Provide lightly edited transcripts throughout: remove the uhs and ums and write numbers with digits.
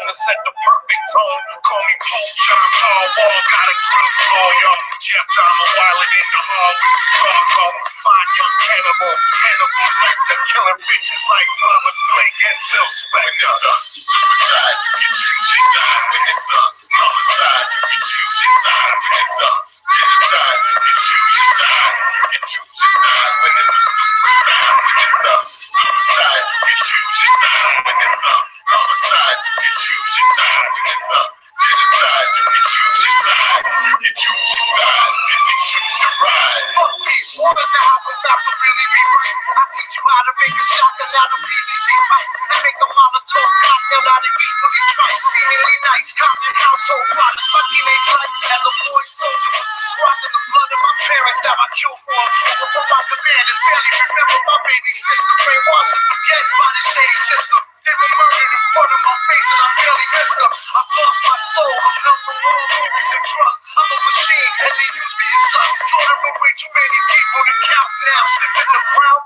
to set the perfect tone. Call me Poach, I'm hardball, got a grill for all y'all. Jeff Dahmer wildin' in the hall with the stars on. Fine young cannibal, Hannibal Lecter, killing bitches like Robert Blake and Phil Spector. Suicide, you can choose your side when it's up. Homicide, you can choose your side when it's up. Genocide, you can choose your side. You can choose your side when it's a suicide when it's up. Suicide, you can choose your side when it's up. Homicide, you can choose your side when it's up. Genocide, you can choose your side. You can choose your side if you choose to ride. Fuck peace, waters now without to really be right. I teach you how to make a shotgun out of PVC pipe and make a Molotov cocktail out of equally trite. Seemingly nice, common household products. My teenage life as a boy soldier was squat in the blood of my parents. Now I kill for them. Before my command and barely remember my baby sister. Brainwashed to forget by the shade system. They were murdered in front of my face and I barely missed them. I've lost my soul, I'm numb from all movies and drugs. I'm a machine and they use me as such. Slaughtering way too many people to count now. Slipping the brown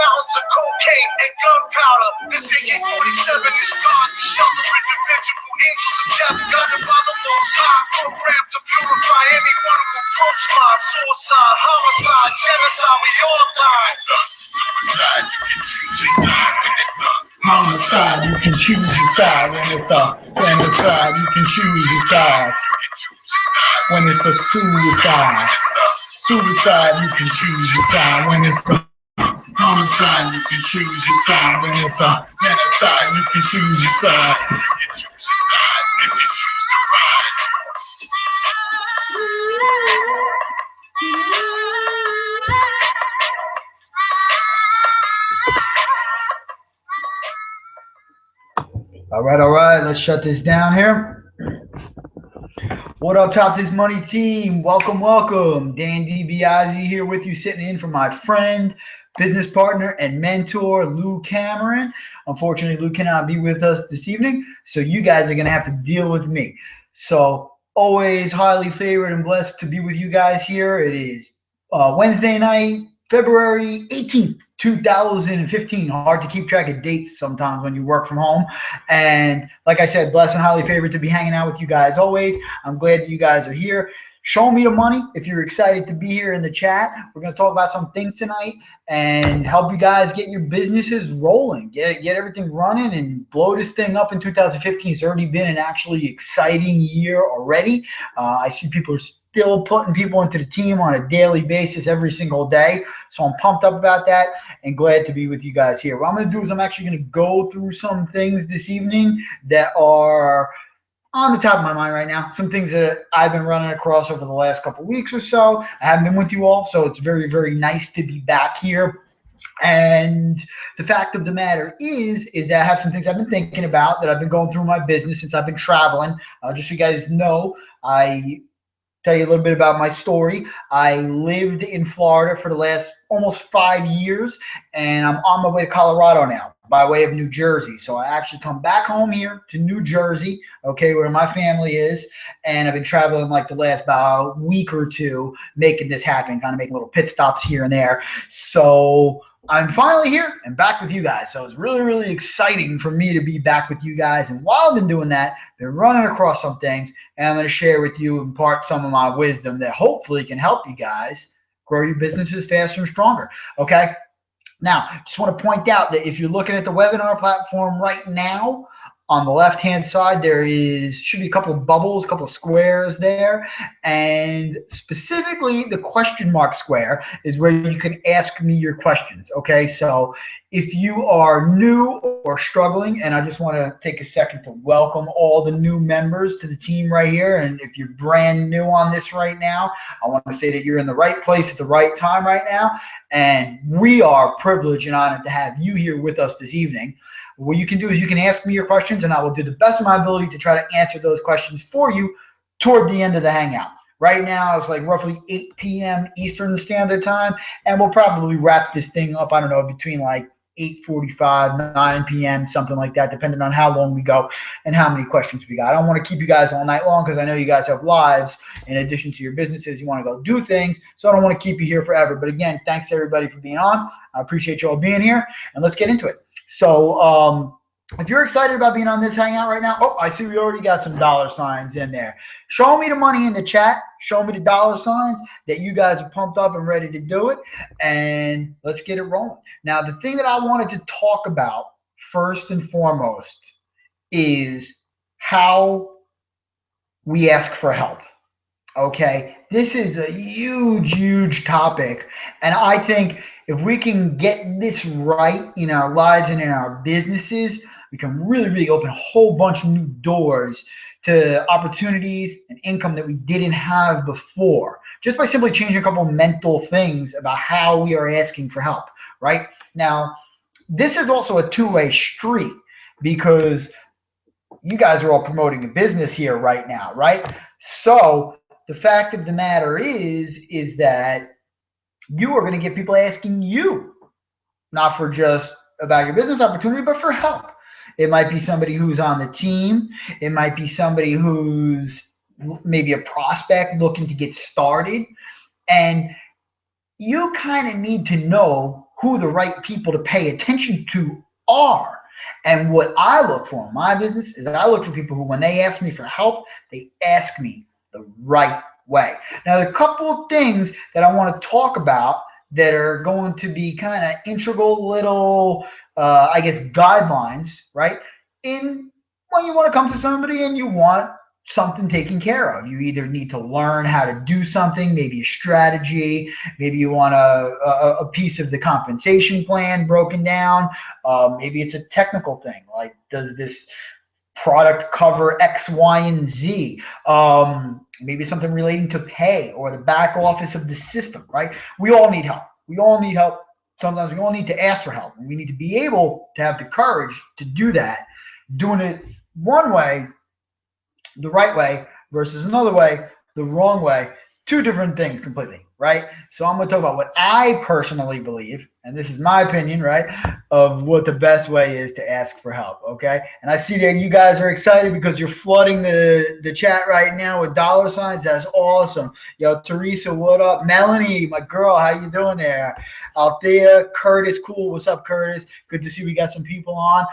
mountains of cocaine and gunpowder. This AK-47 is God to shelter individual angels of death. Guided by the Most High, programmed to purify anyone who approach my suicide, homicide, genocide. We all die. Suicide, you can choose your side when it's up. Homicide, you can choose your side when it's a genocide. You can choose your side when it's a suicide. Suicide, you can choose your side when it's a homicide. You can choose your side when it's a genocide. You can choose your side. You can choose your side if you choose to ride. All right, let's shut this down here. What up, Top This Money team? Welcome. Dan DiBiase here with you, sitting in for my friend, business partner, and mentor, Lou Cameron. Unfortunately, Lou cannot be with us this evening, so you guys are going to have to deal with me. So, always highly favored and blessed to be with you guys here. It is Wednesday night, February 18th. 2015. Hard to keep track of dates sometimes when you work from home. And like I said, blessed and highly favored to be hanging out with you guys always. I'm glad that you guys are here. Show me the money if you're excited to be here in the chat. We're going to talk about some things tonight and help you guys get your businesses rolling, get everything running and blow this thing up in 2015. It's already been an actually exciting year already. I see people are still putting people into the team on a daily basis every single day. So I'm pumped up about that and glad to be with you guys here. What I'm going to do is I'm actually going to go through some things this evening that are on the top of my mind right now, some things that I've been running across over the last couple of weeks or so. I haven't been with you all, so it's very, very nice to be back here. And the fact of the matter is that I have some things I've been thinking about that I've been going through my business since I've been traveling. Just so you guys know, I tell you a little bit about my story. I lived in Florida for the last almost 5 years, and I'm on my way to Colorado now by way of New Jersey. So I actually come back home here to New Jersey, okay, where my family is, and I've been traveling like the last about week or two, making this happen, kind of making little pit stops here and there. So I'm finally here and back with you guys. So it's really, really exciting for me to be back with you guys. And while I've been doing that, been running across some things, and I'm going to share with you, impart some of my wisdom that hopefully can help you guys grow your businesses faster and stronger. Okay. Now, just want to point out that if you're looking at the webinar platform right now, on the left-hand side, there should be a couple of bubbles, a couple of squares there. And specifically, the question mark square is where you can ask me your questions, okay? So if you are new or struggling, and I just want to take a second to welcome all the new members to the team right here. And if you're brand new on this right now, I want to say that you're in the right place at the right time right now. And we are privileged and honored to have you here with us this evening. What you can do is you can ask me your questions, and I will do the best of my ability to try to answer those questions for you toward the end of the hangout. Right now, it's like roughly 8 p.m. Eastern Standard Time, and we'll probably wrap this thing up, I don't know, between like 8:45, 9 p.m., something like that, depending on how long we go and how many questions we got. I don't want to keep you guys all night long because I know you guys have lives in addition to your businesses. You want to go do things, so I don't want to keep you here forever. But again, thanks to everybody for being on. I appreciate you all being here, and let's get into it. So If you're excited about being on this hangout right now, oh, I see we already got some dollar signs in there. Show me the money in the chat. Show me the dollar signs that you guys are pumped up and ready to do it. And let's get it rolling. Now, the thing that I wanted to talk about first and foremost is how we ask for help. Okay, this is a huge, huge topic. And I think if we can get this right in our lives and in our businesses, we can really, really open a whole bunch of new doors to opportunities and income that we didn't have before, just by simply changing a couple mental things about how we are asking for help, right? Now, this is also a two-way street because you guys are all promoting a business here right now, right? So the fact of the matter is that you are going to get people asking you, not for just about your business opportunity, but for help. It might be somebody who's on the team. It might be somebody who's maybe a prospect looking to get started. And you kind of need to know who the right people to pay attention to are. And what I look for in my business is I look for people who, when they ask me for help, they ask me the right way. Now, there are a couple of things that I want to talk about that are going to be kind of integral little, I guess, guidelines, right? In when you want to come to somebody and you want something taken care of. You either need to learn how to do something, maybe a strategy, maybe you want a piece of the compensation plan broken down. Maybe it's a technical thing, like does this product cover X, Y, and Z? Maybe something relating to pay or the back office of the system, right? We all need help. We all need help. Sometimes we all need to ask for help, and we need to be able to have the courage to do that. Doing it one way, the right way, versus another way, the wrong way. Two different things completely, right? So I'm going to talk about what I personally believe, and this is my opinion, right, of what the best way is to ask for help, okay? And I see that you guys are excited because you're flooding the chat right now with dollar signs. That's awesome. Yo, Teresa, what up? Melanie, my girl, how you doing there? Althea, Curtis, cool. What's up, Curtis? Good to see we got some people on.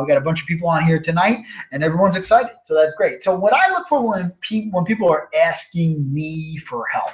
We got a bunch of people on here tonight, and everyone's excited, so that's great. So what I look for when people are asking me for help,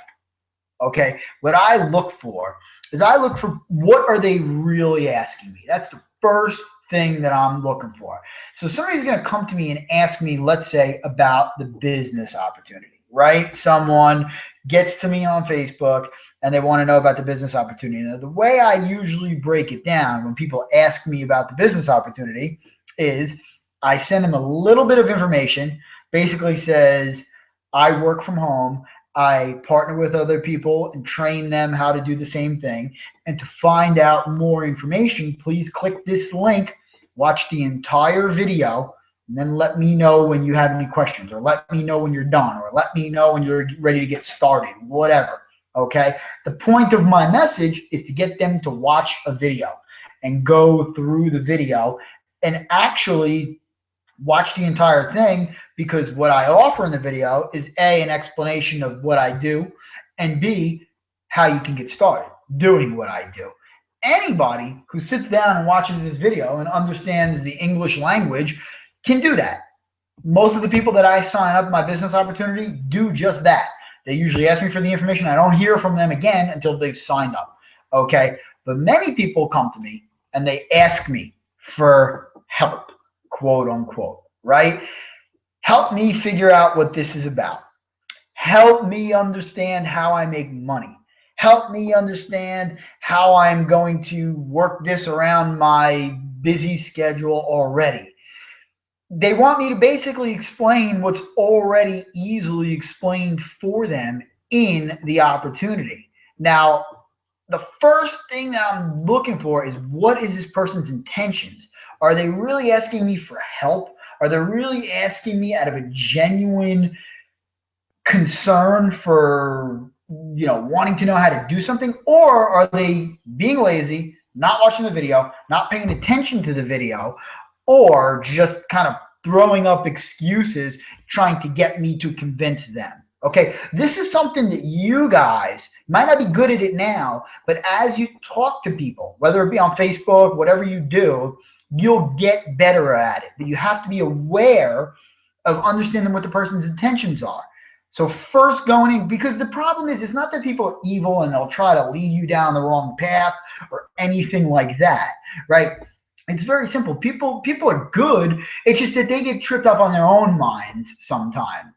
okay, what I look for is I look for what are they really asking me. That's the first thing that I'm looking for. So somebody's going to come to me and ask me, let's say, about the business opportunity, right? Someone gets to me on Facebook and they want to know about the business opportunity. Now, the way I usually break it down when people ask me about the business opportunity is I send them a little bit of information, basically says, I work from home. I partner with other people and train them how to do the same thing. And to find out more information, please click this link, watch the entire video, and then let me know when you have any questions, or let me know when you're done, or let me know when you're ready to get started, whatever. Okay? The point of my message is to get them to watch a video and go through the video and actually watch the entire thing, because what I offer in the video is A, an explanation of what I do, and B, how you can get started doing what I do. Anybody who sits down and watches this video and understands the English language can do that. Most of the people that I sign up in my business opportunity do just that. They usually ask me for the information. I don't hear from them again until they've signed up. Okay? But many people come to me and they ask me for help, quote unquote, right? Help me figure out what this is about. Help me understand how I make money. Help me understand how I'm going to work this around my busy schedule already. They want me to basically explain what's already easily explained for them in the opportunity. Now, the first thing that I'm looking for is, what is this person's intentions? Are they really asking me for help? Are they really asking me out of a genuine concern for, wanting to know how to do something? Or are they being lazy, not watching the video, not paying attention to the video, or just kind of throwing up excuses trying to get me to convince them? Okay, this is something that you guys might not be good at it now, but as you talk to people, whether it be on Facebook, whatever you do, you'll get better at it. But you have to be aware of understanding what the person's intentions are. So first going in, because the problem is, it's not that people are evil and they'll try to lead you down the wrong path or anything like that, right? It's very simple. People are good. It's just that they get tripped up on their own minds sometimes.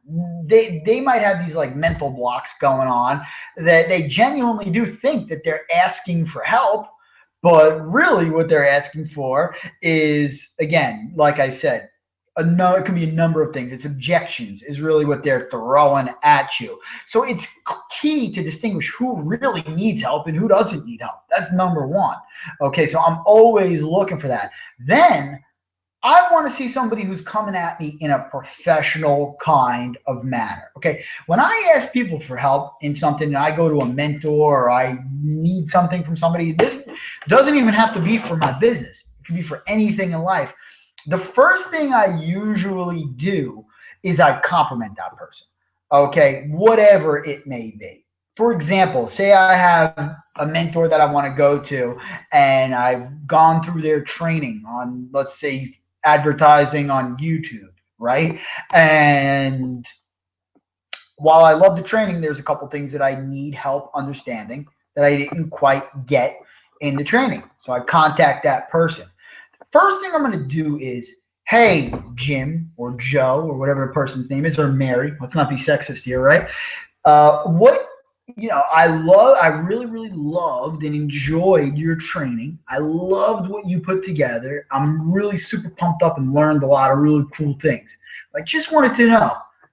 They might have these like mental blocks going on that they genuinely do think that they're asking for help, but really what they're asking for is, again, like I said, it can be a number of things. It's objections is really what they're throwing at you. So it's key to distinguish who really needs help and who doesn't need help. That's number one. Okay, so I'm always looking for that. Then I want to see somebody who's coming at me in a professional kind of manner. Okay, when I ask people for help in something, and I go to a mentor or I need something from somebody, this doesn't even have to be for my business. It can be for anything in life. The first thing I usually do is I compliment that person, okay, whatever it may be. For example, say I have a mentor that I want to go to and I've gone through their training on, let's say, advertising on YouTube, right? And while I love the training, there's a couple things that I need help understanding that I didn't quite get in the training. So I contact that person. First thing I'm going to do is, hey, Jim or Joe or whatever the person's name is, or Mary. Let's not be sexist here, right? I really, really loved and enjoyed your training. I loved what you put together. I'm really super pumped up and learned a lot of really cool things. I just wanted to know,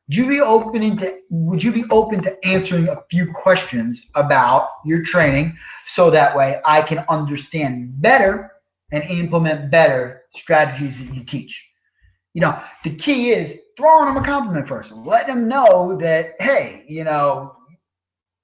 would you be open to answering a few questions about your training so that way I can understand better and implement better strategies that you teach? The key is throwing them a compliment first, letting them know that, hey,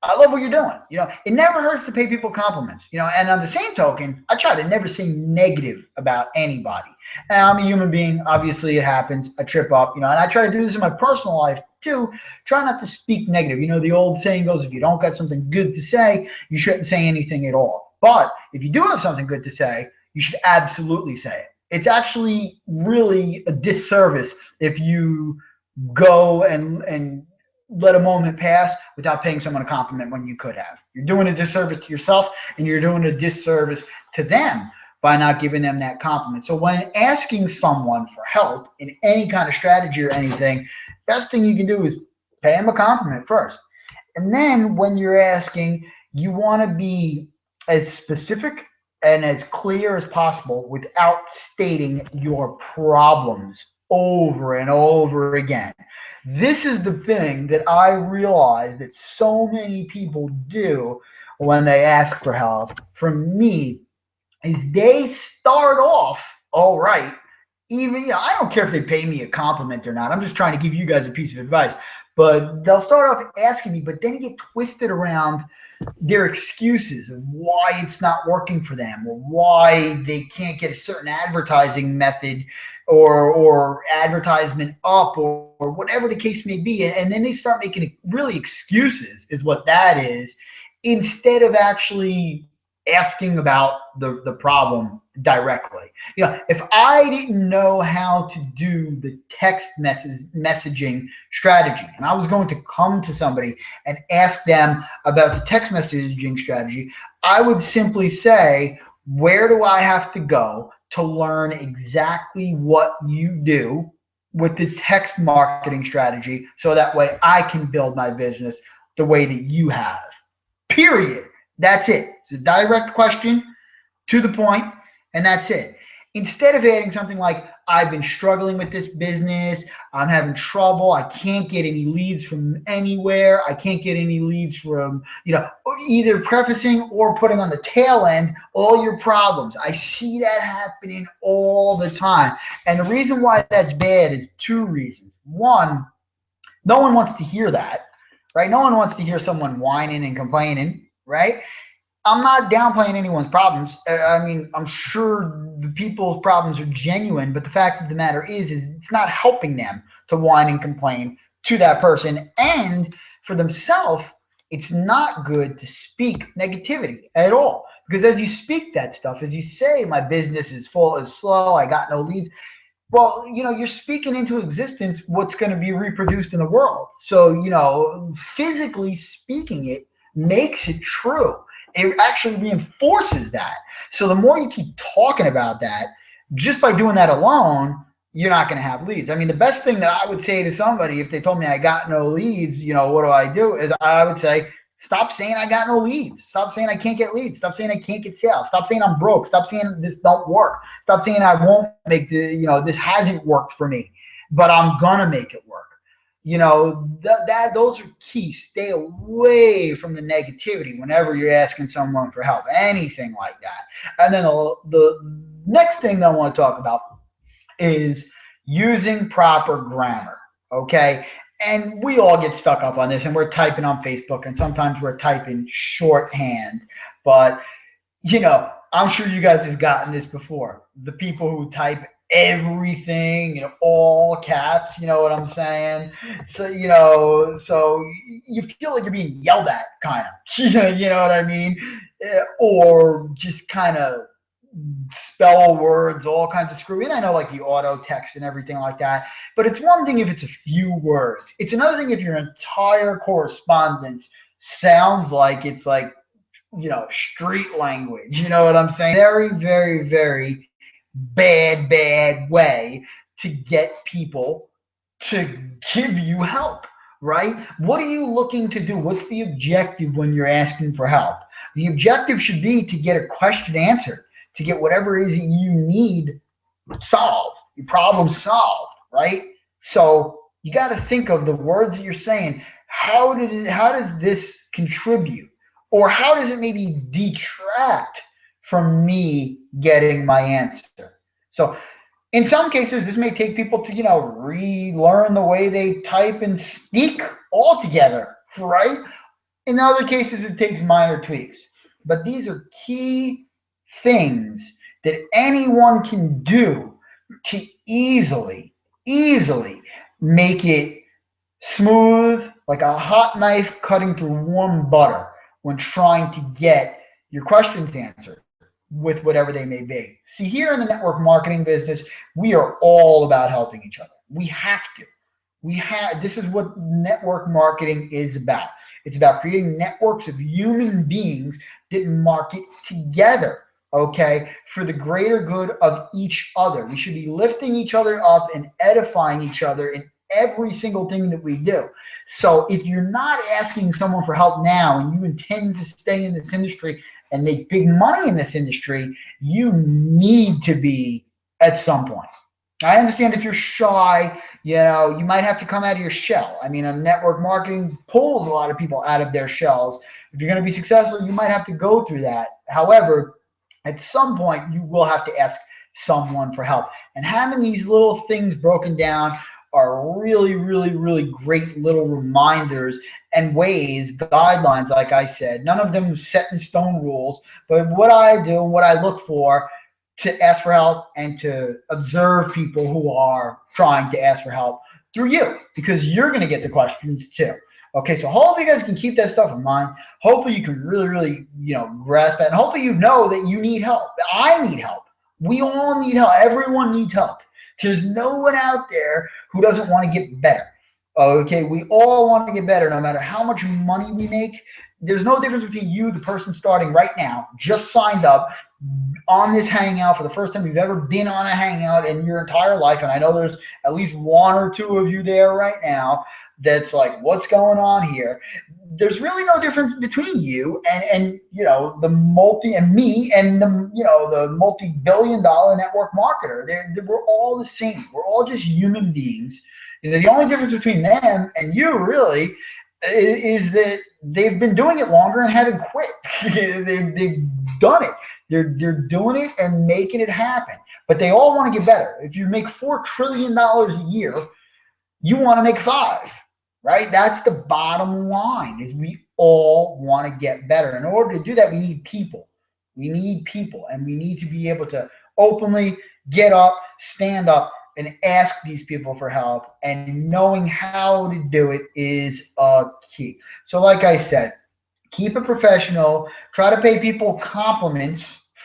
I love what you're doing. It never hurts to pay people compliments. And on the same token, I try to never say negative about anybody. And I'm a human being. Obviously, it happens. I trip up. And I try to do this in my personal life too. Try not to speak negative. The old saying goes, if you don't got something good to say, you shouldn't say anything at all. But if you do have something good to say, you should absolutely say it. It's actually really a disservice if you go and let a moment pass without paying someone a compliment when you could have. You're doing a disservice to yourself, and you're doing a disservice to them by not giving them that compliment. So when asking someone for help in any kind of strategy or anything, best thing you can do is pay them a compliment first. And then when you're asking, you want to be as specific and as clear as possible without stating your problems over and over again. This is the thing that I realize that so many people do when they ask for help from me is they start off all right. Even I don't care if they pay me a compliment or not. I'm just trying to give you guys a piece of advice. But they'll start off asking me, but then get twisted around their excuses of why it's not working for them or why they can't get a certain advertising method or advertisement up or whatever the case may be. And then they start making really excuses is what that is, instead of actually asking about the problem directly. If I didn't know how to do the text messaging strategy and I was going to come to somebody and ask them about the text messaging strategy, I would simply say, where do I have to go to learn exactly what you do with the text marketing strategy so that way I can build my business the way that you have? Period. That's it. It's a direct question to the point, and that's it. Instead of adding something like, I've been struggling with this business, I'm having trouble, I can't get any leads from anywhere, I can't get any leads from, either prefacing or putting on the tail end all your problems. I see that happening all the time. And the reason why that's bad is two reasons. One, no one wants to hear that, right? No one wants to hear someone whining and complaining, right? I'm not downplaying anyone's problems. I mean, I'm sure the people's problems are genuine, but the fact of the matter is it's not helping them to whine and complain to that person. And for themselves, it's not good to speak negativity at all. Because as you speak that stuff, as you say, my business is full, is slow, I got no leads, well, you're speaking into existence what's going to be reproduced in the world. So, physically speaking it makes it true. It actually reinforces that. So the more you keep talking about that, just by doing that alone, you're not going to have leads. I mean, the best thing that I would say to somebody if they told me I got no leads, what do I do? Is I would say, stop saying I got no leads. Stop saying I can't get leads. Stop saying I can't get sales. Stop saying I'm broke. Stop saying this don't work. Stop saying I won't make this hasn't worked for me, but I'm gonna make it work. Those are key. Stay away from the negativity whenever you're asking someone for help, anything like that. And then the next thing that I want to talk about is using proper grammar. Okay. And we all get stuck up on this, and we're typing on Facebook, and sometimes we're typing shorthand. But, I'm sure you guys have gotten this before. The people who type everything in all caps, you know what I'm saying? So you feel like you're being yelled at, kind of. You know what I mean? Or just kind of spell words, all kinds of screwy. And I know like the auto text and everything like that, but it's one thing if it's a few words. It's another thing if your entire correspondence sounds like it's like, street language. You know what I'm saying? Very, very, very bad way to get people to give you help, right? What are you looking to do? What's the objective when you're asking for help? The objective should be to get a question answered, to get whatever it is that you need solved, your problem solved, right? So you got to think of the words that you're saying. How does this contribute? Or how does it maybe detract from me getting my answer? So in some cases, this may take people to, relearn the way they type and speak altogether, right? In other cases, it takes minor tweaks. But these are key things that anyone can do to easily make it smooth, like a hot knife cutting through warm butter when trying to get your questions answered with whatever they may be. See, here in the network marketing business, we are all about helping each other. We have to. This is what network marketing is about. It's about creating networks of human beings that market together, okay, for the greater good of each other. We should be lifting each other up and edifying each other in every single thing that we do. So if you're not asking someone for help now and you intend to stay in this industry and make big money in this industry, you need to be at some point. I understand if you're shy, you might have to come out of your shell. I mean, network marketing pulls a lot of people out of their shells. If you're going to be successful, you might have to go through that. However, at some point, you will have to ask someone for help. And having these little things broken down are really, really, really great little reminders and ways, guidelines, like I said. None of them set in stone rules, but what I do, what I look for to ask for help and to observe people who are trying to ask for help through you, because you're going to get the questions too. Okay, so hopefully you guys can keep that stuff in mind. Hopefully you can really, really, grasp that. And hopefully you know that you need help. I need help. We all need help. Everyone needs help. There's no one out there who doesn't want to get better. Okay, we all want to get better no matter how much money we make. There's no difference between you, the person starting right now, just signed up on this hangout for the first time you've ever been on a hangout in your entire life. And I know there's at least one or two of you there right now that's like, what's going on here? There's really no difference between you and the multi and me and the multi-billion-dollar network marketer. We're all the same. We're all just human beings. The only difference between them and you really is that they've been doing it longer and haven't quit. They've done it. They're doing it and making it happen. But they all want to get better. If you make $4 trillion a year, you want to make 5. Right? That's the bottom line, is we all want to get better. In order to do that, we need people. We need people, and we need to be able to openly get up, stand up, and ask these people for help. And knowing how to do it is a key. So like I said, Keep it professional. Try to pay people compliments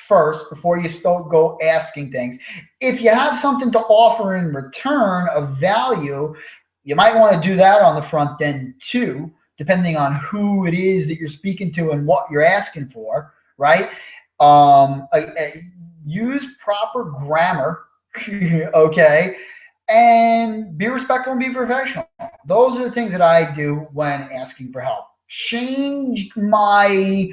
first before you start go asking things. If you have something to offer in return of value, you might want to do that on the front end too, depending on who it is that you're speaking to and what you're asking for, right? Use proper grammar, okay, and be respectful and be professional. Those are the things that I do when asking for help. Changed my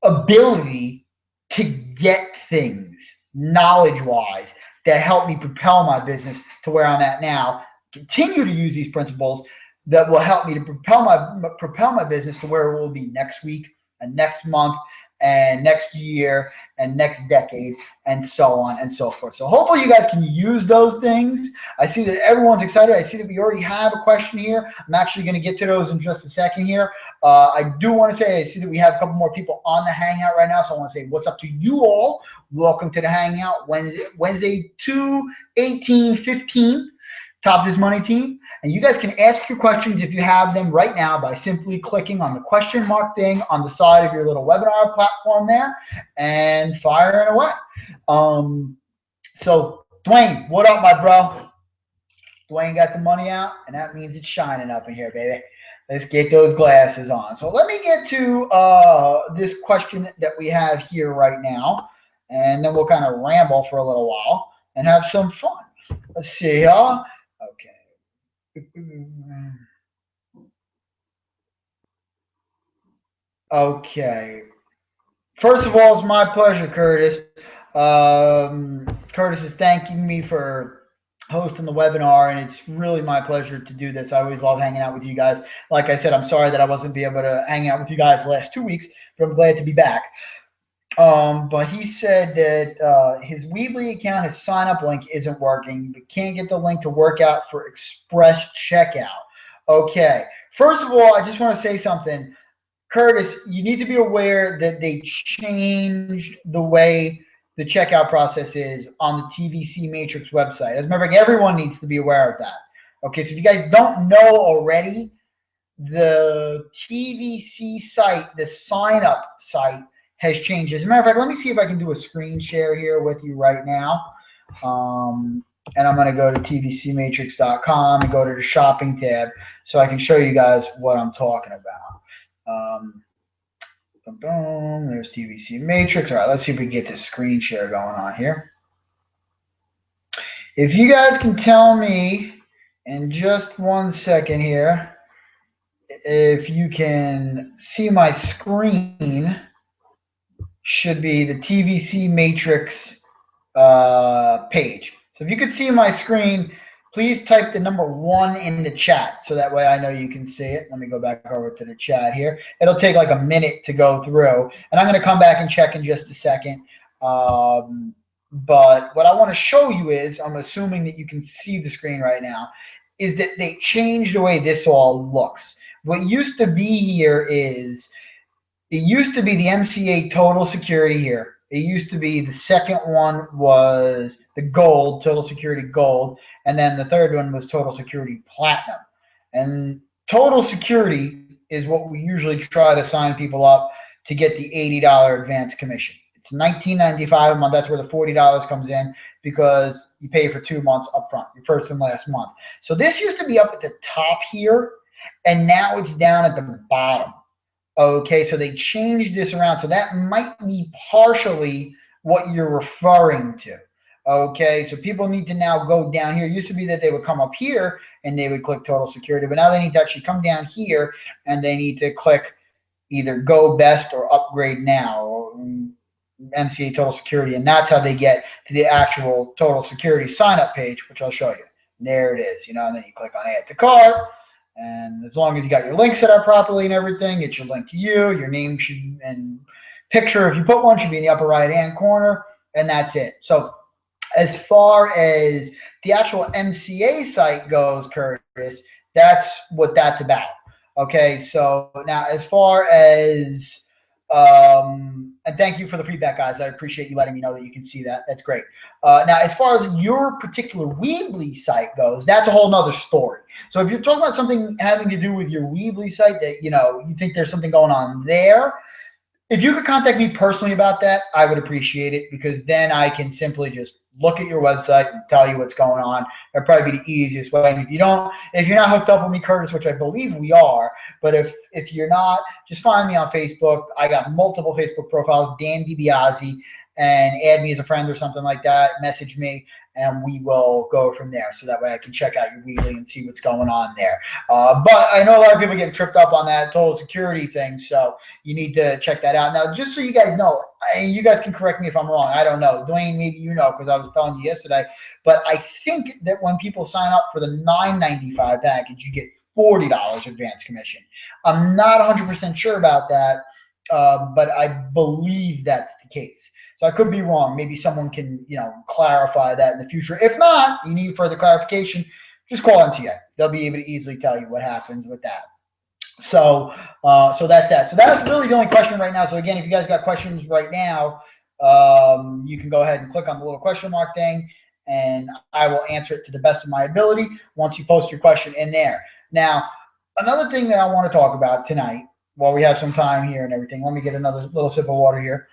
ability to get things knowledge wise that help me propel my business to where I'm at now. Continue to use these principles that will help me to propel my business to where it will be next week and next month and next year and next decade and so on and so forth. So hopefully you guys can use those things. I see that everyone's excited. I see that we already have a question here. I'm actually going to get to those in just a second here. I do want to say, I see that we have a couple more people on the Hangout right now, so I want to say what's up to you all. Welcome to the Hangout, Wednesday 2/18/15, Top This Money Team. And you guys can ask your questions if you have them right now by simply clicking on the question mark thing on the side of your little webinar platform there and firing away. So, Dwayne, what up, my bro? Dwayne got the money out, and that means it's shining up in here, baby. Let's get those glasses on. So let me get to this question that we have here right now, and then we'll kind of ramble for a little while and have some fun. Let's see here. Okay. Okay. First of all, it's my pleasure, Curtis. Curtis is thanking me for hosting the webinar, and it's really my pleasure to do this. I always love hanging out with you guys. Like I said, I'm sorry that I wasn't be able to hang out with you guys the last 2 weeks, but I'm glad to be back. But he said that his Weebly account, his sign-up link isn't working, but can't get the link to work out for express checkout. Okay. First of all, I just want to say something. Curtis, you need to be aware that they changed the way the checkout process is on the TVC Matrix website. As a matter of fact, everyone needs to be aware of that. Okay, so if you guys don't know already, the TVC site, the sign up site, has changed. As a matter of fact, let me see if I can do a screen share here with you right now. And I'm going to go to tvcmatrix.com and go to the shopping tab so I can show you guys what I'm talking about. Boom, there's TVC Matrix. All right, let's see if we can get this screen share going on here. If you guys can tell me in just 1 second here, if you can see my screen, should be the TVC Matrix page. So if you could see my screen, please type the number 1 in the chat so that way I know you can see it. Let me go back over to the chat here. It'll take like a minute to go through, and I'm going to come back and check in just a second. But what I want to show you is, I'm assuming that you can see the screen right now, is that they changed the way this all looks. What used to be here is, it used to be the MCA total security here. It used to be the second one was the gold, total security gold, and then the third one was total security platinum. And total security is what we usually try to sign people up to get the $80 advance commission. It's $19.95 a month. That's where the $40 comes in, because you pay for 2 months up front, your first and last month. So this used to be up at the top here, and now it's down at the bottom. Okay, so they changed this around. So that might be partially what you're referring to. Okay, so people need to now go down here. It used to be that they would come up here and they would click total security, but now they need to actually come down here and they need to click either go best or upgrade now, or MCA total security, and that's how they get to the actual total security sign up page, which I'll show you. And there it is, and then you click on add to cart. And as long as you got your link set up properly and everything, it's your link to you. Your name should, and picture, if you put one, should be in the upper right-hand corner, and that's it. So as far as the actual MCA site goes, Curtis, that's what that's about. Okay, so now as far as And thank you for the feedback, guys. I appreciate you letting me know that you can see that. That's great. Now, as far as your particular Weebly site goes, that's a whole nother story. So if you're talking about something having to do with your Weebly site that, you think there's something going on there, if you could contact me personally about that, I would appreciate it, because then I can simply just look at your website and tell you what's going on. That'd probably be the easiest way. And if you're not hooked up with me, Curtis, which I believe we are, but if you're not, just find me on Facebook. I got multiple Facebook profiles, Dan DiBiase, and add me as a friend or something like that. Message me, and we will go from there. So that way I can check out your Weebly and see what's going on there. But I know a lot of people get tripped up on that total security thing, so you need to check that out. Now, just so you guys know, and you guys can correct me if I'm wrong, I don't know. Dwayne, maybe you know, because I was telling you yesterday, but I think that when people sign up for the $9.95 package, you get $40 advance commission. I'm not 100% sure about that, but I believe that's the case. So I could be wrong. Maybe someone can, clarify that in the future. If not, you need further clarification, just call MTA. They'll be able to easily tell you what happens with that. So that's that. So that's really the only question right now. So again, if you guys got questions right now, you can go ahead and click on the little question mark thing, and I will answer it to the best of my ability once you post your question in there. Now, another thing that I want to talk about tonight, while we have some time here and everything, let me get another little sip of water here.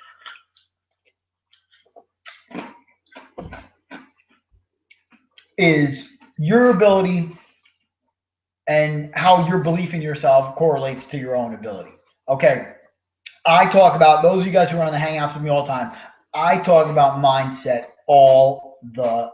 Is your ability and how your belief in yourself correlates to your own ability. Okay, I talk about, those of you guys who are on the Hangouts with me all the time, I talk about mindset all the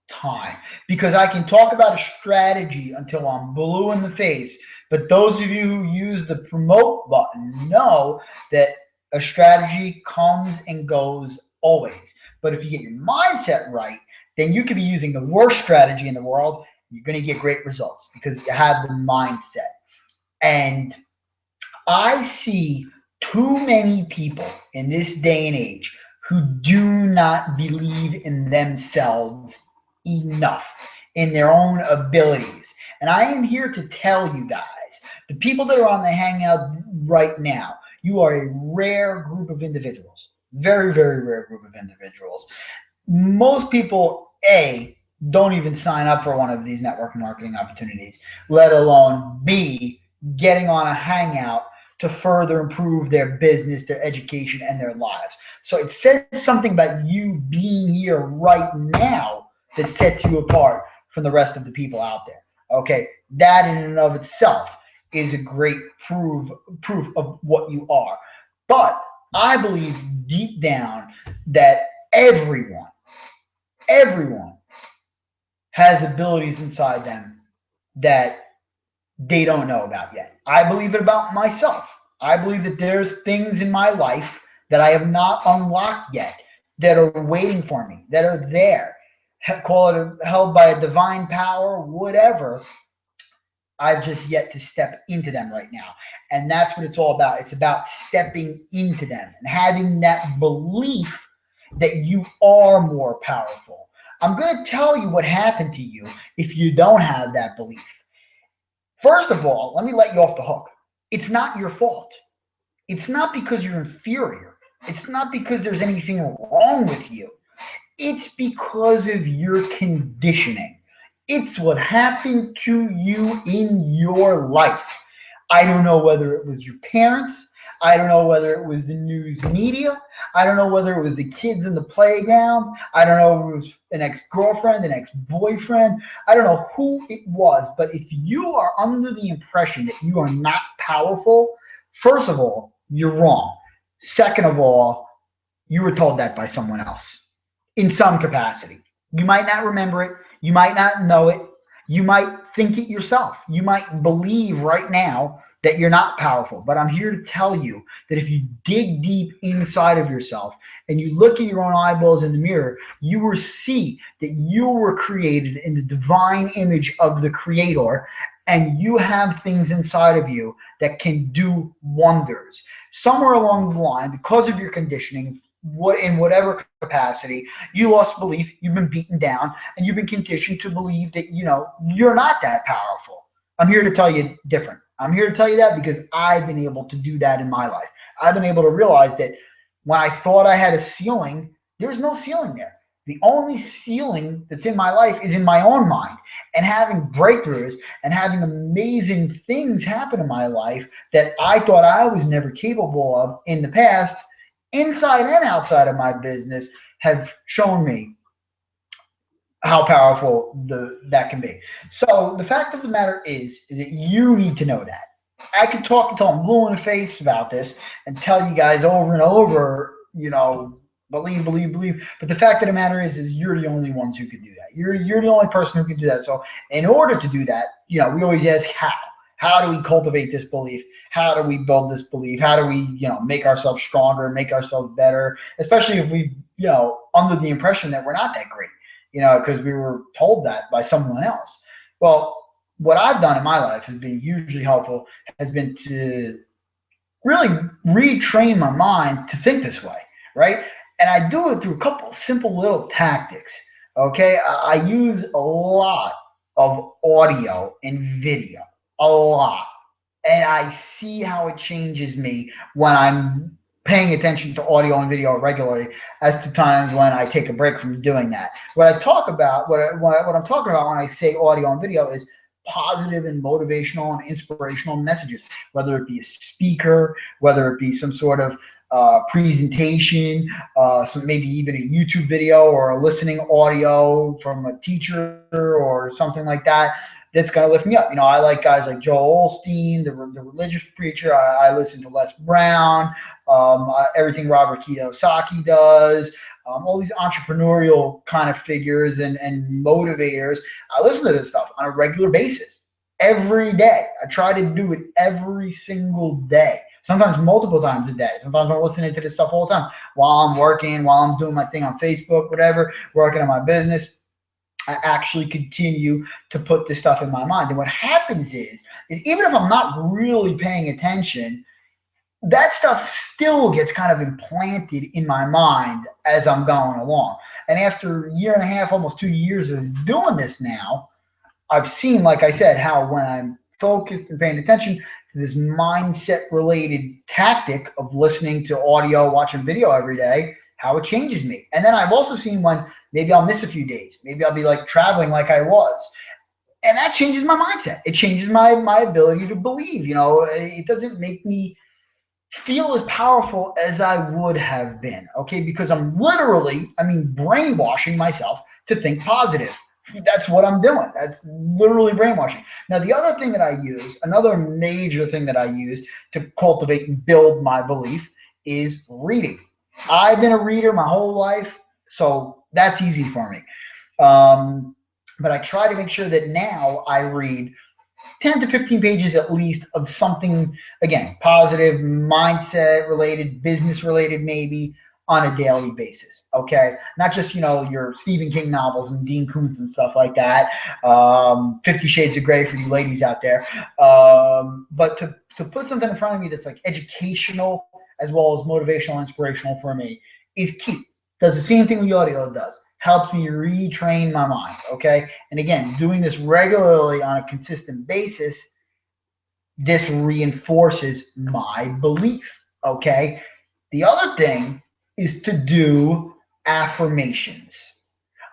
time, because I can talk about a strategy until I'm blue in the face, but those of you who use the promote button know that a strategy comes and goes always. But if you get your mindset right, then you could be using the worst strategy in the world. You're going to get great results because you have the mindset. And I see too many people in this day and age who do not believe in themselves enough, in their own abilities. And I am here to tell you guys, the people that are on the Hangout right now, you are a rare group of individuals. Very, very rare group of individuals. Most people, don't even sign up for one of these network marketing opportunities, let alone B, getting on a Hangout to further improve their business, their education, and their lives. So it says something about you being here right now that sets you apart from the rest of the people out there. Okay, that in and of itself is a great proof of what you are. But I believe deep down that everyone has abilities inside them that they don't know about yet. I believe it about myself. I believe that there's things in my life that I have not unlocked yet that are waiting for me, that are there. Call it held by a divine power, whatever. I've just yet to step into them right now. And that's what it's all about. It's about stepping into them and having that belief that you are more powerful. I'm going to tell you what happened to you if you don't have that belief. First of all, let me let you off the hook. It's not your fault. It's not because you're inferior. It's not because there's anything wrong with you. It's because of your conditioning. It's what happened to you in your life. I don't know whether it was your parents. I don't know whether it was the news media. I don't know whether it was the kids in the playground. I don't know if it was an ex-girlfriend, an ex-boyfriend. I don't know who it was. But if you are under the impression that you are not powerful, first of all, you're wrong. Second of all, you were told that by someone else in some capacity. You might not remember it. You might not know it. You might think it yourself. You might believe right now that you're not powerful. But I'm here to tell you that if you dig deep inside of yourself and you look at your own eyeballs in the mirror, you will see that you were created in the divine image of the Creator, and you have things inside of you that can do wonders. Somewhere along the line, because of your conditioning, in whatever capacity, you lost belief, you've been beaten down, and you've been conditioned to believe that, you're not that powerful. I'm here to tell you different. I'm here to tell you that because I've been able to do that in my life. I've been able to realize that when I thought I had a ceiling, there's no ceiling there. The only ceiling that's in my life is in my own mind. And having breakthroughs and having amazing things happen in my life that I thought I was never capable of in the past, inside and outside of my business, have shown me how powerful that can be. So the fact of the matter is that you need to know that. I could talk until I'm blue in the face about this and tell you guys over and over, believe, believe, believe. But the fact of the matter is you're the only ones who can do that. You're the only person who can do that. So in order to do that, we always ask how. How do we cultivate this belief? How do we build this belief? How do we, make ourselves stronger, make ourselves better, especially if we, under the impression that we're not that great, because we were told that by someone else. Well, what I've done in my life has been hugely helpful, has been to really retrain my mind to think this way, right? And I do it through a couple simple little tactics, okay? I use a lot of audio and video, a lot. And I see how it changes me when I'm paying attention to audio and video regularly as to times when I take a break from doing that. What I talk about, what I'm talking about when I say audio and video is positive and motivational and inspirational messages, whether it be a speaker, whether it be some sort of presentation, maybe even a YouTube video or a listening audio from a teacher or something like that. That's going to lift me up. I like guys like Joel Osteen, the religious preacher. I listen to Les Brown, everything Robert Kiyosaki does, all these entrepreneurial kind of figures and motivators. I listen to this stuff on a regular basis, every day. I try to do it every single day, sometimes multiple times a day. Sometimes I'm listening to this stuff all the time while I'm working, while I'm doing my thing on Facebook, whatever, working on my business. I actually continue to put this stuff in my mind. And what happens is even if I'm not really paying attention, that stuff still gets kind of implanted in my mind as I'm going along. And after a year and a half, almost 2 years of doing this now, I've seen, like I said, how when I'm focused and paying attention to this mindset related tactic of listening to audio, watching video every day, how it changes me. And then I've also seen when maybe I'll miss a few days. Maybe I'll be like traveling like I was. And that changes my mindset. It changes my ability to believe. It doesn't make me feel as powerful as I would have been. Okay, because I'm literally, brainwashing myself to think positive. That's what I'm doing. That's literally brainwashing. Now, the other thing that I use, another major thing that I use to cultivate and build my belief is reading. I've been a reader my whole life, so that's easy for me. But I try to make sure that now I read 10 to 15 pages at least of something, again, positive, mindset related, business related maybe, on a daily basis, okay? Not just, your Stephen King novels and Dean Koontz and stuff like that, 50 Shades of Grey for you ladies out there, but to put something in front of me that's like educational as well as motivational, inspirational for me is key. Does the same thing the audio does. Helps me retrain my mind, okay? And again, doing this regularly on a consistent basis, this reinforces my belief, okay? The other thing is to do affirmations.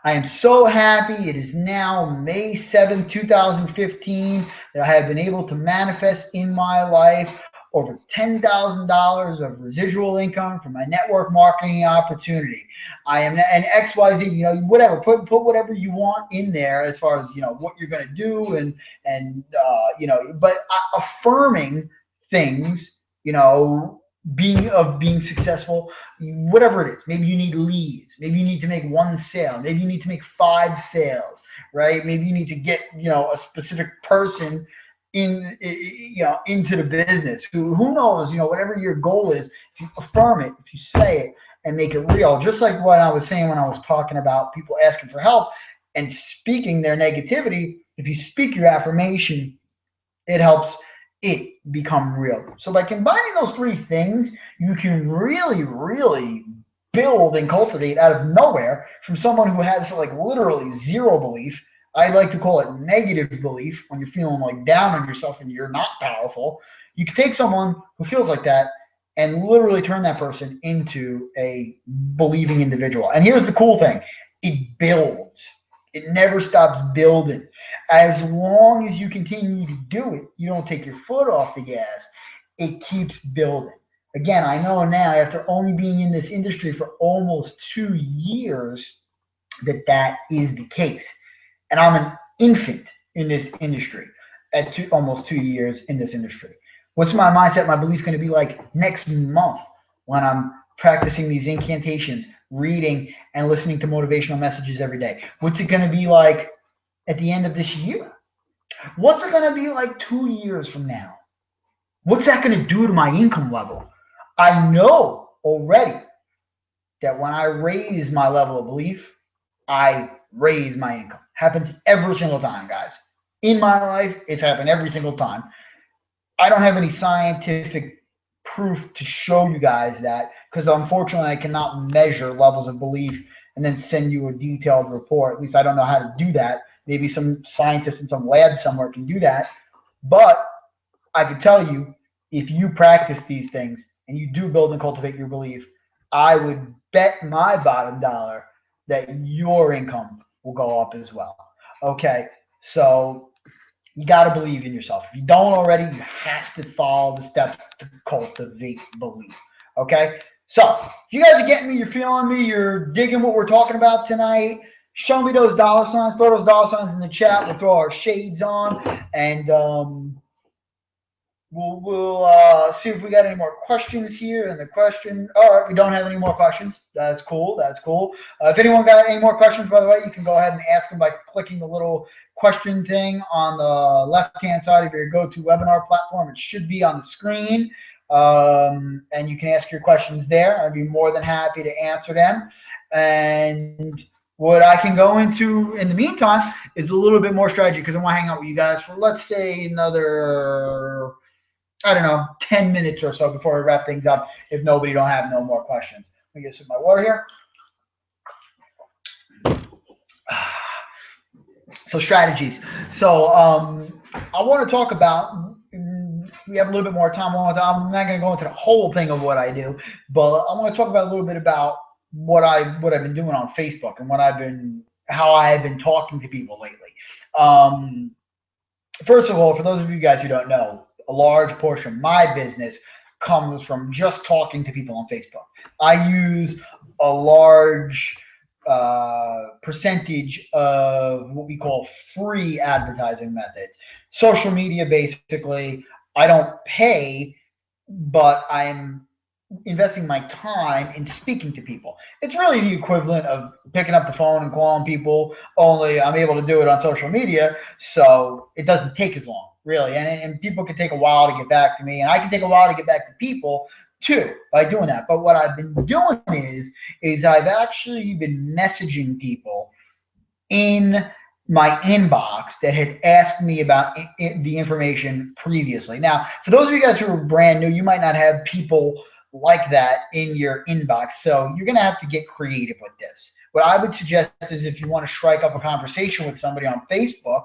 I am so happy it is now May 7th, 2015, that I have been able to manifest in my life over $10,000 of residual income from my network marketing opportunity. I am an XYZ, whatever, put whatever you want in there as far as, what you're going to do and but affirming things, being successful, whatever it is. Maybe you need leads. Maybe you need to make one sale. Maybe you need to make 5 sales, right? Maybe you need to get, a specific person into the business. Who knows, whatever your goal is, if you affirm it, if you say it and make it real, just like what I was saying when I was talking about people asking for help and speaking their negativity, if you speak your affirmation, it helps it become real. So by combining those 3 things, you can really, really build and cultivate out of nowhere from someone who has like literally zero belief. I like to call it negative belief when you're feeling like down on yourself and you're not powerful. You can take someone who feels like that and literally turn that person into a believing individual. And here's the cool thing, it builds. It never stops building. As long as you continue to do it, you don't take your foot off the gas, it keeps building. Again, I know now, after only being in this industry for almost 2 years, that is the case. And I'm an infant in this industry at almost 2 years in this industry. What's my mindset, my belief going to be like next month when I'm practicing these incantations, reading and listening to motivational messages every day? What's it going to be like at the end of this year? What's it going to be like 2 years from now? What's that going to do to my income level? I know already that when I raise my level of belief, I raise my income. Happens every single time, guys. In my life, it's happened every single time. I don't have any scientific proof to show you guys that, because unfortunately I cannot measure levels of belief and then send you a detailed report. At least I don't know how to do that. Maybe some scientist in some lab somewhere can do that. But I can tell you, if you practice these things and you do build and cultivate your belief, I would bet my bottom dollar that your income will go up as well. Okay, so you got to believe in yourself. If you don't already, you have to follow the steps to cultivate belief. Okay, so if you guys are getting me, you're feeling me, you're digging what we're talking about tonight, show me those dollar signs, throw those dollar signs in the chat, we'll throw our shades on, and we'll see if we got any more questions here. And the question, all right, we don't have any more questions. That's cool. That's cool. If anyone got any more questions, by the way, you can go ahead and ask them by clicking the little question thing on the left-hand side of your GoToWebinar platform. It should be on the screen, and you can ask your questions there. I'd be more than happy to answer them. And what I can go into in the meantime is a little bit more strategy, because I want to hang out with you guys for, let's say, another, I don't know, 10 minutes or so before we wrap things up, if nobody don't have no more questions. Let me get some of my water here. So strategies. So I want to talk about, we have a little bit more time. I'm not going to go into the whole thing of what I do, but I want to talk about a little bit about what I've been doing on Facebook and how I've been talking to people lately. First of all, for those of you guys who don't know, a large portion of my business comes from just talking to people on Facebook. I use a large percentage of what we call free advertising methods. Social media, basically, I don't pay, but I'm investing my time in speaking to people. It's really the equivalent of picking up the phone and calling people, only I'm able to do it on social media, so it doesn't take as long, really. And people can take a while to get back to me, and I can take a while to get back to people too by doing that. But what I've been doing is I've actually been messaging people in my inbox that had asked me about the information previously. Now, for those of you guys who are brand new, you might not have people like that in your inbox, so you're going to have to get creative with this. What I would suggest is, if you want to strike up a conversation with somebody on Facebook,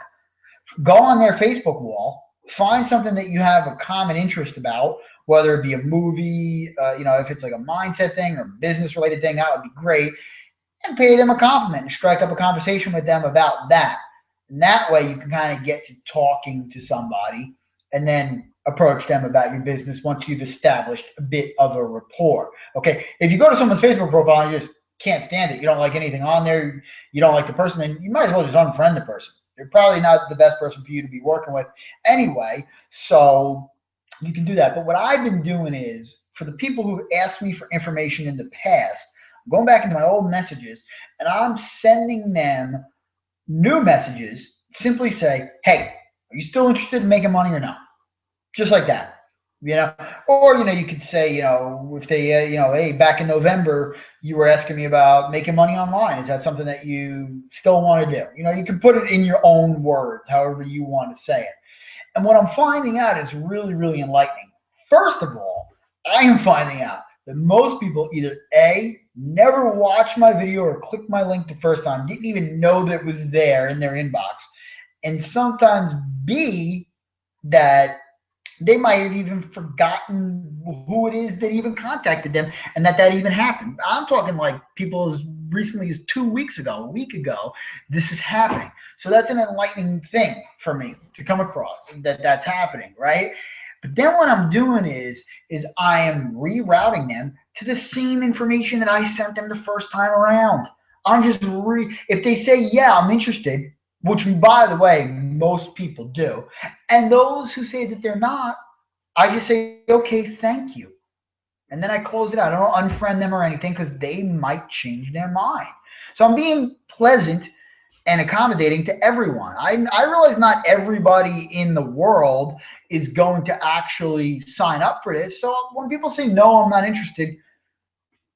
go on their Facebook wall, find something that you have a common interest about, whether it be a movie, if it's like a mindset thing or business related thing, that would be great, and pay them a compliment and strike up a conversation with them about that. And that way you can kind of get to talking to somebody and then approach them about your business once you've established a bit of a rapport. Okay, if you go to someone's Facebook profile and you just can't stand it, you don't like anything on there, you don't like the person, then you might as well just unfriend the person. They're probably not the best person for you to be working with anyway, so you can do that. But what I've been doing is, for the people who've asked me for information in the past, I'm going back into my old messages and I'm sending them new messages. Simply say, hey, are you still interested in making money or not? Just like that. Or you could say, if they hey, back in November you were asking me about making money online, is that something that you still want to do? You can put it in your own words, however you want to say it. And what I'm finding out is really, really enlightening. First of all, I am finding out that most people either A, never watched my video or clicked my link the first time, didn't even know that it was there in their inbox, and sometimes B, that They might have even forgotten who it is that even contacted them and that even happened. I'm talking like people as recently as 2 weeks ago, a week ago, this is happening. So that's an enlightening thing for me to come across that that's happening, right? But then what I'm doing is I am rerouting them to the same information that I sent them the first time around. I'm just if they say yeah, I'm interested, which by the way most people do, and those who say that they're not, I just say okay, thank you, and then I close it out. I don't unfriend them or anything because they might change their mind. So I'm being pleasant and accommodating to everyone. I realize not everybody in the world is going to actually sign up for this. So when people say no, I'm not interested,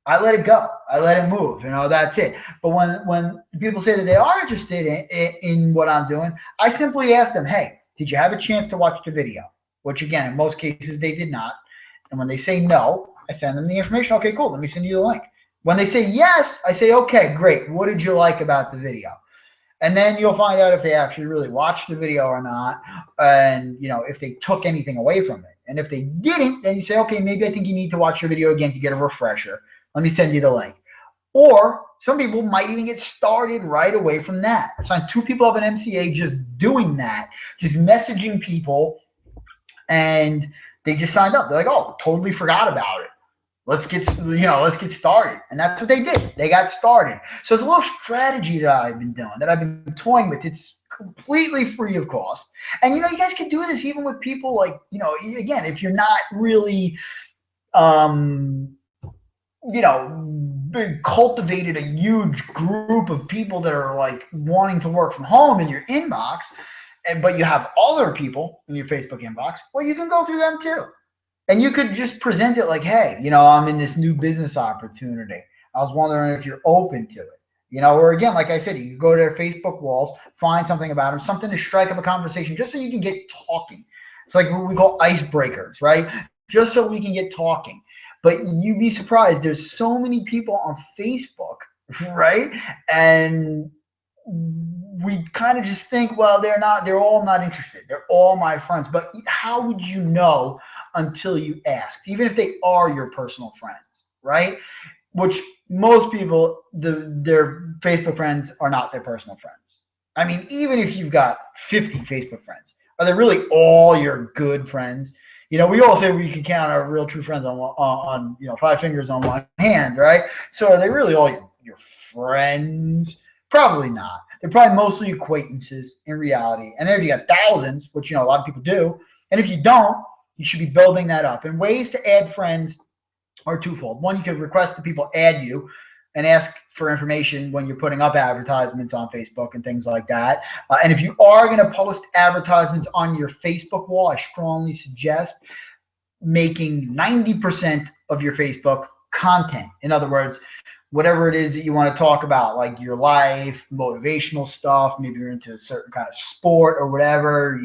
I let it go. I let it move. That's it. But when people say that they are interested in what I'm doing, I simply ask them, hey, did you have a chance to watch the video? Which again, in most cases, they did not. And when they say no, I send them the information. Okay, cool. Let me send you the link. When they say yes, I say, okay, great. What did you like about the video? And then you'll find out if they actually really watched the video or not, and if they took anything away from it. And if they didn't, then you say, okay, maybe I think you need to watch the video again to get a refresher. Let me send you the link. Or some people might even get started right away from that. I signed 2 people of an MCA just doing that, just messaging people, and they just signed up. They're like, oh, totally forgot about it. Let's get started. And that's what they did. They got started. So it's a little strategy that I've been doing, that I've been toying with. It's completely free of cost. And you guys can do this even with people like, again, if you're not really cultivated a huge group of people that are like wanting to work from home in your inbox, but you have other people in your Facebook inbox, well, you can go through them too. And you could just present it like, hey, I'm in this new business opportunity. I was wondering if you're open to it. Or again, like I said, you go to their Facebook walls, find something about them, something to strike up a conversation, just so you can get talking. It's like what we call icebreakers, right? Just so we can get talking. But you'd be surprised. There's so many people on Facebook, right? And we kind of just think, well, they're all not interested. They're all my friends. But how would you know until you ask, even if they are your personal friends, right? Which most people, their Facebook friends are not their personal friends. I mean, even if you've got 50 Facebook friends, are they really all your good friends? We all say we can count our real true friends on 5 fingers on one hand, right? So are they really all your friends? Probably not. They're probably mostly acquaintances in reality. And then if you got thousands, which a lot of people do, and if you don't, you should be building that up. And ways to add friends are twofold. One, you can request that people add you and ask for information when you're putting up advertisements on Facebook and things like that. And if you are going to post advertisements on your Facebook wall, I strongly suggest making 90% of your Facebook content. In other words, whatever it is that you want to talk about, like your life, motivational stuff, maybe you're into a certain kind of sport or whatever,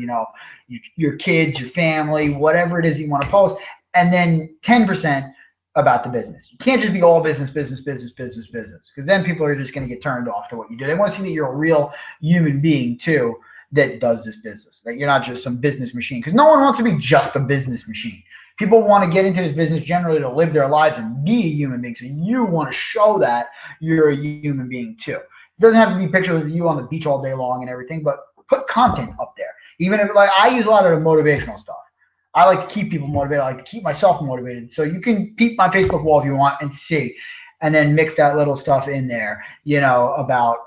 your kids, your family, whatever it is you want to post, and then 10% about the business. You can't just be all business, because then people are just going to get turned off to what you do. They want to see that you're a real human being too that does this business, that you're not just some business machine, because no one wants to be just a business machine. People want to get into this business generally to live their lives and be a human being. So you want to show that you're a human being too. It doesn't have to be pictures of you on the beach all day long and everything, but put content up there. Even if, like, I use a lot of the motivational stuff. I like to keep people motivated. I like to keep myself motivated. So you can peep my Facebook wall if you want and see, and then mix that little stuff in there, about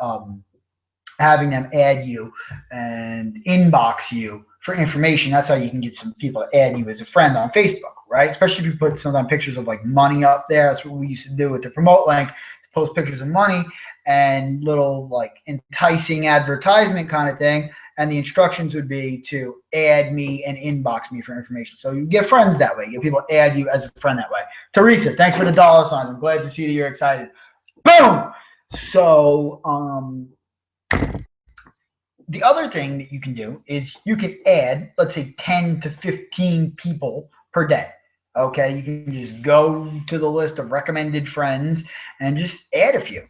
having them add you and inbox you for information. That's how you can get some people to add you as a friend on Facebook, right? Especially if you put sometimes pictures of like money up there. That's what we used to do with the promote link, post pictures of money and little like enticing advertisement kind of thing. And the instructions would be to add me and inbox me for information. So you get friends that way. You get people add you as a friend that way. Teresa, thanks for the $sign. I'm glad to see that you're excited. Boom! So the other thing that you can do is you can add, let's say, 10 to 15 people per day. Okay, you can just go to the list of recommended friends and just add a few.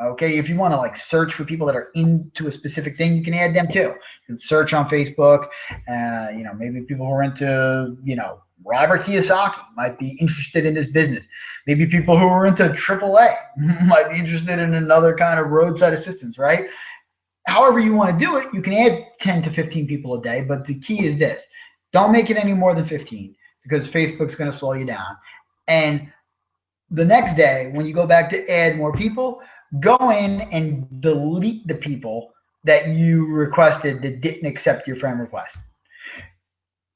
Okay, if you want to like search for people that are into a specific thing, you can add them too. You can search on Facebook. Maybe people who are into, Robert Kiyosaki might be interested in this business. Maybe people who are into AAA might be interested in another kind of roadside assistance, right? However you want to do it, you can add 10 to 15 people a day, but the key is this. Don't make it any more than 15 because Facebook's going to slow you down. And the next day, when you go back to add more people, go in and delete the people that you requested that didn't accept your friend request.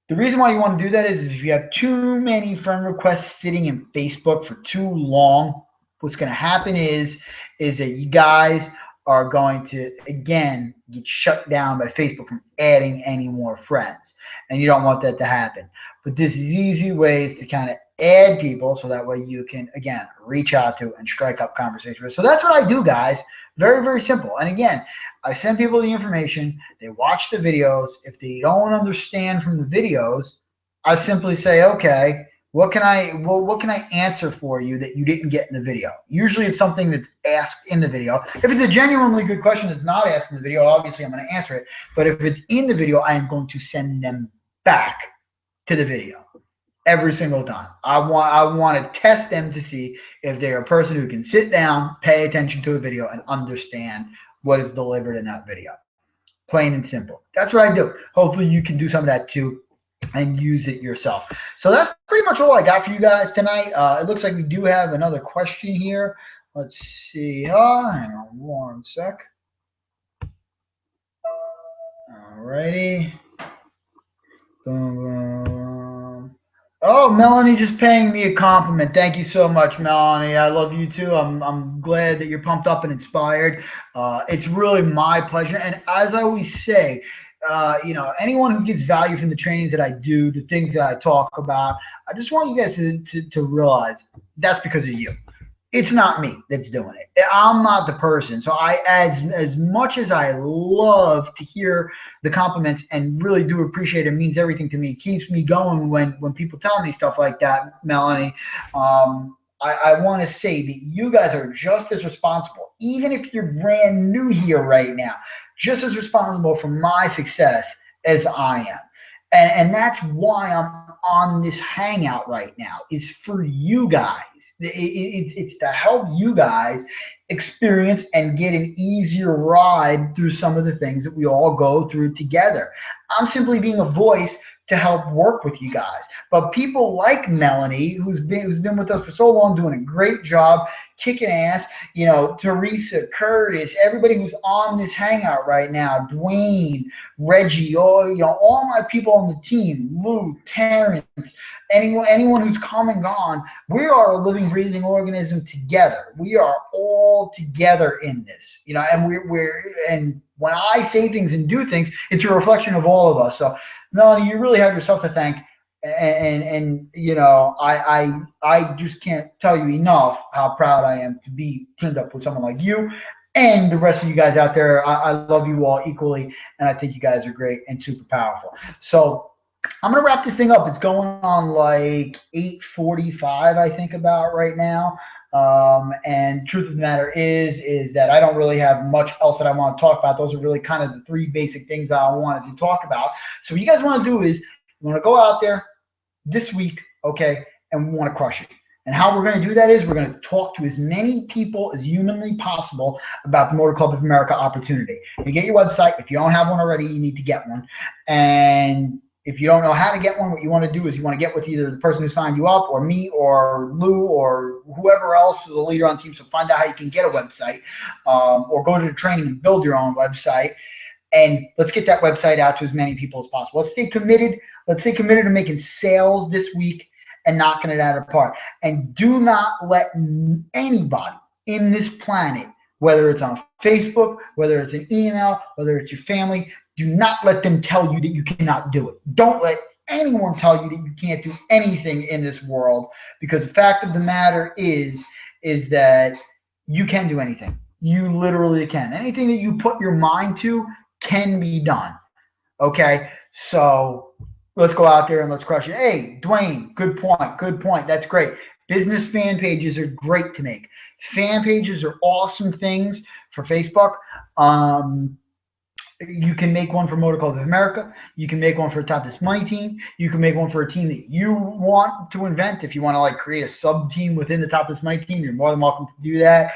The reason why you want to do that is if you have too many friend requests sitting in Facebook for too long, what's going to happen is that you guys are going to, again, get shut down by Facebook from adding any more friends. And you don't want that to happen. But this is easy ways to kind of add people so that way you can, again, reach out to and strike up conversation with. So that's what I do, guys. Very, very simple. And again, I send people the information. They watch the videos. If they don't understand from the videos, I simply say, okay, what can I answer for you that you didn't get in the video? Usually it's something that's asked in the video. If it's a genuinely good question that's not asked in the video, obviously I'm going to answer it. But if it's in the video, I am going to send them back to the video every single time. I want to test them to see if they're a person who can sit down, pay attention to a video, and understand what is delivered in that video. Plain and simple. That's what I do. Hopefully you can do some of that too and use it yourself. So that's pretty much all I got for you guys tonight. It looks like we do have another question here. Let's see. Hang on one sec. Alrighty. Boom, boom. Oh, Melanie just paying me a compliment. Thank you so much, Melanie. I love you too. I'm glad that you're pumped up and inspired. It's really my pleasure. And as I always say, anyone who gets value from the trainings that I do, the things that I talk about, I just want you guys to realize that's because of you. It's not me that's doing it. I'm not the person. So as much as I love to hear the compliments and really do appreciate it, means everything to me. It keeps me going when people tell me stuff like that, Melanie. I want to say that you guys are just as responsible, even if you're brand new here right now, just as responsible for my success as I am. And that's why I'm on this hangout right now, is for you guys. It's to help you guys experience and get an easier ride through some of the things that we all go through together. I'm simply being a voice to help work with you guys. But people like Melanie, who's been with us for so long, doing a great job, kicking ass, Teresa, Curtis, everybody who's on this hangout right now, Dwayne, Reggie, all my people on the team, Lou, Terrence, anyone who's come and gone, we are a living, breathing organism together. We are all together in this, and when I say things and do things, it's a reflection of all of us. So, Melanie, you really have yourself to thank. And I just can't tell you enough how proud I am to be teamed up with someone like you and the rest of you guys out there. I love you all equally, and I think you guys are great and super powerful. So I'm going to wrap this thing up. It's going on like 8:45, I think, about right now. And truth of the matter is that I don't really have much else that I want to talk about. Those are really kind of the three basic things that I wanted to talk about. So what you guys want to do is you want to go out there this week, okay, and we want to crush it. And how we're going to do that is we're going to talk to as many people as humanly possible about the Motor Club of America opportunity. You get your website. If you don't have one already, you need to get one. And if you don't know how to get one, what you want to do is you want to get with either the person who signed you up or me or Lou or whoever else is a leader on the team. So find out how you can get a website, or go to the training and build your own website. And let's get that website out to as many people as possible. Let's stay committed. Let's stay committed to making sales this week and knocking it out of the park. And do not let anybody in this planet, whether it's on Facebook, whether it's an email, whether it's your family, do not let them tell you that you cannot do it. Don't let anyone tell you that you can't do anything in this world, because the fact of the matter is that you can do anything. You literally can. Anything that you put your mind to can be done. Okay? So let's go out there and let's crush it. Hey, Dwayne, good point. Good point. That's great. Business fan pages are great to make. Fan pages are awesome things for Facebook. You can make one for Motor Club of America. You can make one for Top This Money team. You can make one for a team that you want to invent. If you want to like create a sub team within the Top This Money team, you're more than welcome to do that.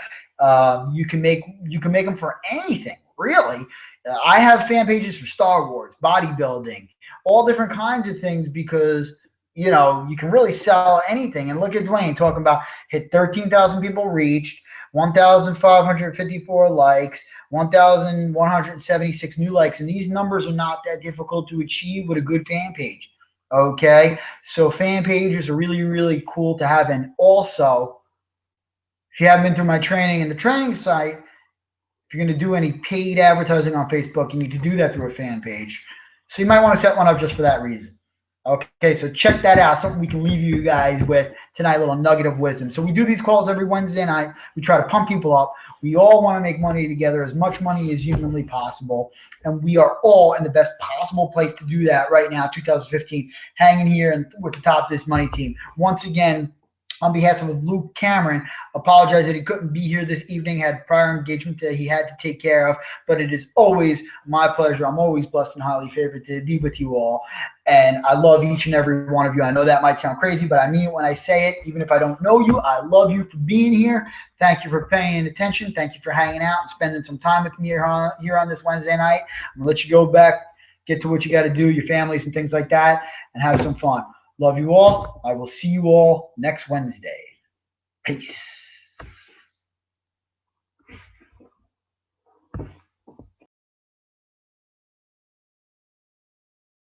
You can make them for anything really. I have fan pages for Star Wars, bodybuilding, all different kinds of things because you can really sell anything. And look at Dwayne talking about hit 13,000 people reached, 1,554 likes, 1,176 new likes, and these numbers are not that difficult to achieve with a good fan page. Okay, so fan pages are really, really cool to have. And also, if you haven't been through my training in the training site, if you're going to do any paid advertising on Facebook, you need to do that through a fan page. So you might want to set one up just for that reason. Okay, so check that out. Something we can leave you guys with tonight, a little nugget of wisdom. So we do these calls every Wednesday night. We try to pump people up. We all want to make money together, as much money as humanly possible. And we are all in the best possible place to do that right now, 2015, hanging here and with the Top This Money team. Once again, on behalf of Luke Cameron, apologize that he couldn't be here this evening, had prior engagement that he had to take care of, but it is always my pleasure. I'm always blessed and highly favored to be with you all, and I love each and every one of you. I know that might sound crazy, but I mean it when I say it. Even if I don't know you, I love you for being here. Thank you for paying attention. Thank you for hanging out and spending some time with me here on this Wednesday night. I'm going to let you go back, get to what you got to do, your families and things like that, and have some fun. Love you all. I will see you all next Wednesday. Peace.